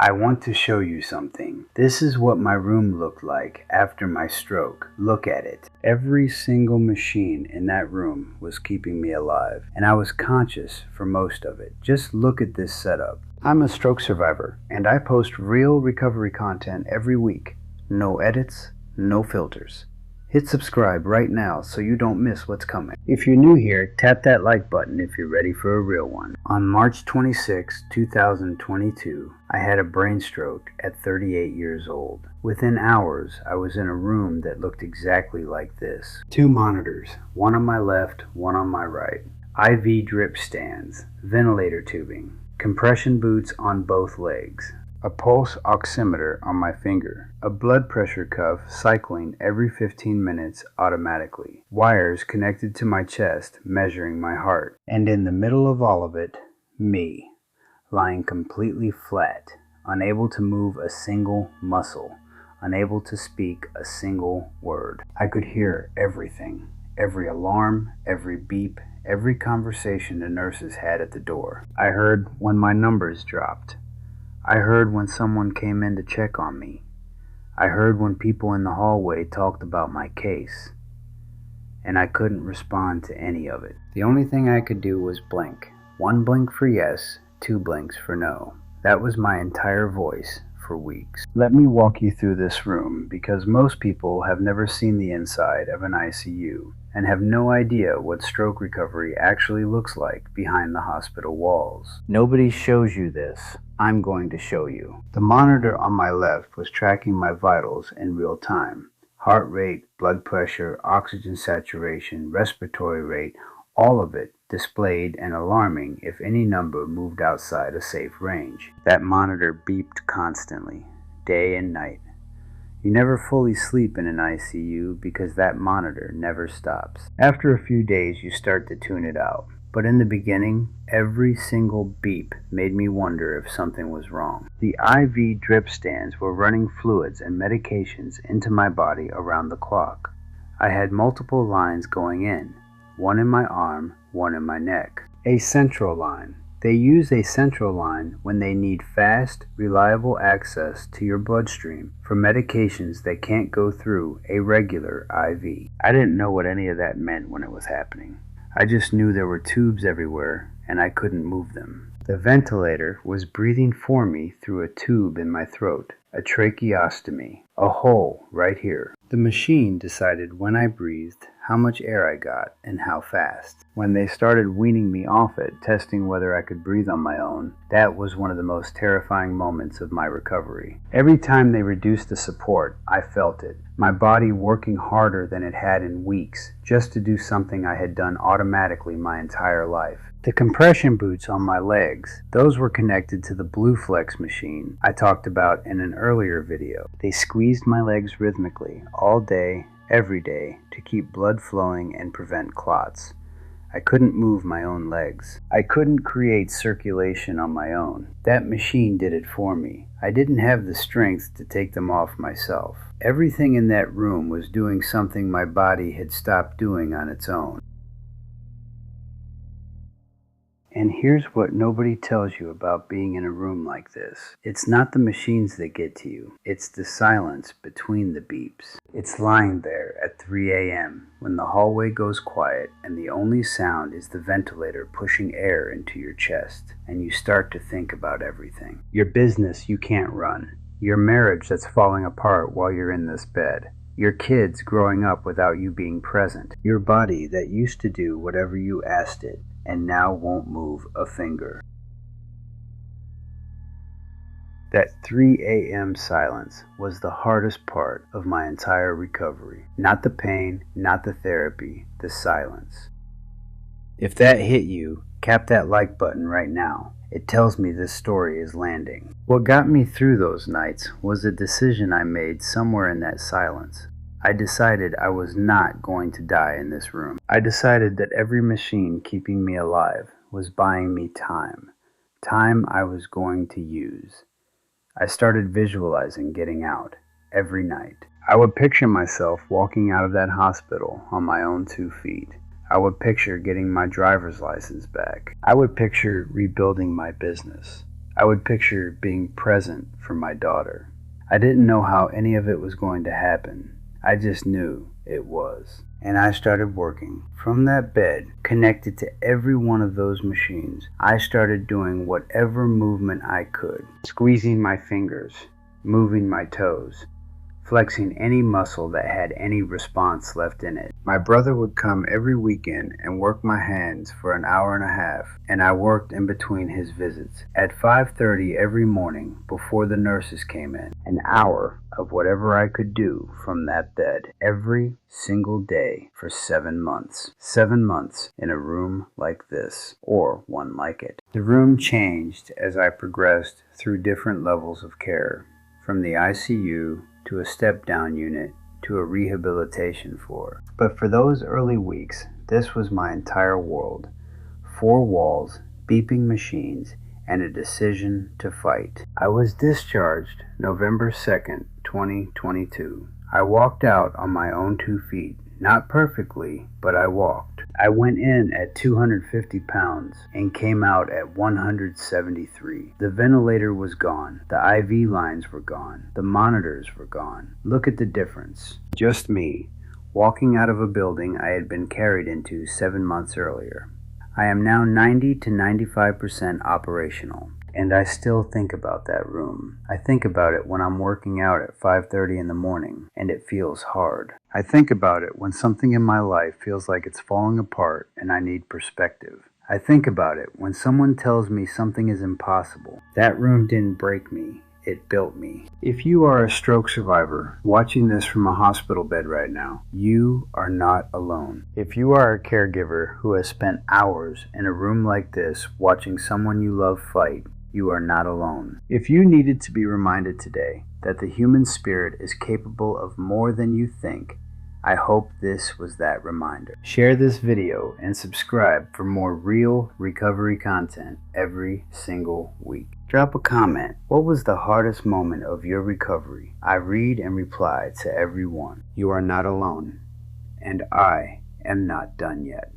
I want to show you something. This is what my room looked like after my stroke. Look at it. Every single machine in that room was keeping me alive, and I was conscious for most of it. Just look at this setup. I'm a stroke survivor, and I post real recovery content every week. No edits, no filters. Hit subscribe right now so you don't miss what's coming. If you're new here, tap that like button if you're ready for a real one. On March 26, 2022, I had a brain stroke at 38 years old. Within hours, I was in a room that looked exactly like this. 2 monitors, one on my left, one on my right. IV drip stands, ventilator tubing, compression boots on both legs. A pulse oximeter on my finger, a blood pressure cuff cycling every 15 minutes automatically, wires connected to my chest measuring my heart, and in the middle of all of it, me, lying completely flat, unable to move a single muscle, unable to speak a single word. I could hear everything, every alarm, every beep, every conversation the nurses had at the door. I heard when my numbers dropped. I heard when someone came in to check on me. I heard when people in the hallway talked about my case. And I couldn't respond to any of it. The only thing I could do was blink. 1 blink for yes, 2 blinks for no. That was my entire voice for weeks. Let me walk you through this room because most people have never seen the inside of an ICU and have no idea what stroke recovery actually looks like behind the hospital walls. Nobody shows you this. I'm going to show you. The monitor on my left was tracking my vitals in real time. Heart rate, blood pressure, oxygen saturation, respiratory rate, all of it displayed and alarming if any number moved outside a safe range. That monitor beeped constantly, day and night. You never fully sleep in an ICU because that monitor never stops. After a few days, you start to tune it out. But in the beginning, every single beep made me wonder if something was wrong. The IV drip stands were running fluids and medications into my body around the clock. I had multiple lines going in, one in my arm, one in my neck. A central line. They use a central line when they need fast, reliable access to your bloodstream for medications that can't go through a regular IV. I didn't know what any of that meant when it was happening. I just knew there were tubes everywhere and I couldn't move them. The ventilator was breathing for me through a tube in my throat, a tracheostomy, a hole right here. The machine decided when I breathed, how much air I got, and how fast. When they started weaning me off it, testing whether I could breathe on my own, that was one of the most terrifying moments of my recovery. Every time they reduced the support, I felt it. My body working harder than it had in weeks, just to do something I had done automatically my entire life. The compression boots on my legs, those were connected to the Blue Flex machine I talked about in an earlier video. They squeezed my legs rhythmically all day, every day, to keep blood flowing and prevent clots. I couldn't move my own legs. I couldn't create circulation on my own. That machine did it for me. I didn't have the strength to take them off myself. Everything in that room was doing something my body had stopped doing on its own. And here's what nobody tells you about being in a room like this. It's not the machines that get to you. It's the silence between the beeps. It's lying there at 3 a.m. when the hallway goes quiet and the only sound is the ventilator pushing air into your chest, and you start to think about everything. Your business you can't run. Your marriage that's falling apart while you're in this bed. Your kids growing up without you being present. Your body that used to do whatever you asked it and now won't move a finger. That 3 a.m. silence was the hardest part of my entire recovery. Not the pain, not the therapy, the silence. If that hit you, tap that like button right now. It tells me this story is landing. What got me through those nights was a decision I made somewhere in that silence. I decided I was not going to die in this room. I decided that every machine keeping me alive was buying me time. Time I was going to use. I started visualizing getting out every night. I would picture myself walking out of that hospital on my own 2 feet. I would picture getting my driver's license back. I would picture rebuilding my business. I would picture being present for my daughter. I didn't know how any of it was going to happen. I just knew it was. And I started working. From that bed, connected to every one of those machines, I started doing whatever movement I could. Squeezing my fingers, moving my toes, flexing any muscle that had any response left in it. My brother would come every weekend and work my hands for an hour and a half, and I worked in between his visits. At 5:30 every morning, before the nurses came in, an hour of whatever I could do from that bed, every single day for 7 months. 7 months in a room like this, or one like it. The room changed as I progressed through different levels of care, from the ICU to a step-down unit, to a rehabilitation floor. But for those early weeks, this was my entire world. 4 walls, beeping machines, and a decision to fight. I was discharged November 2nd, 2022. I walked out on my own 2 feet. Not perfectly, but I walked. I went in at 250 pounds and came out at 173. The ventilator was gone. The IV lines were gone. The monitors were gone. Look at the difference. Just me, walking out of a building I had been carried into 7 months earlier. I am now 90 to 95% operational. And I still think about that room. I think about it when I'm working out at 5:30 in the morning and it feels hard. I think about it when something in my life feels like it's falling apart and I need perspective. I think about it when someone tells me something is impossible. That room didn't break me, it built me. If you are a stroke survivor watching this from a hospital bed right now, you are not alone. If you are a caregiver who has spent hours in a room like this watching someone you love fight, you are not alone. If you needed to be reminded today that the human spirit is capable of more than you think, I hope this was that reminder. Share this video and subscribe for more real recovery content every single week. Drop a comment. What was the hardest moment of your recovery? I read and reply to everyone. You are not alone, and I am not done yet.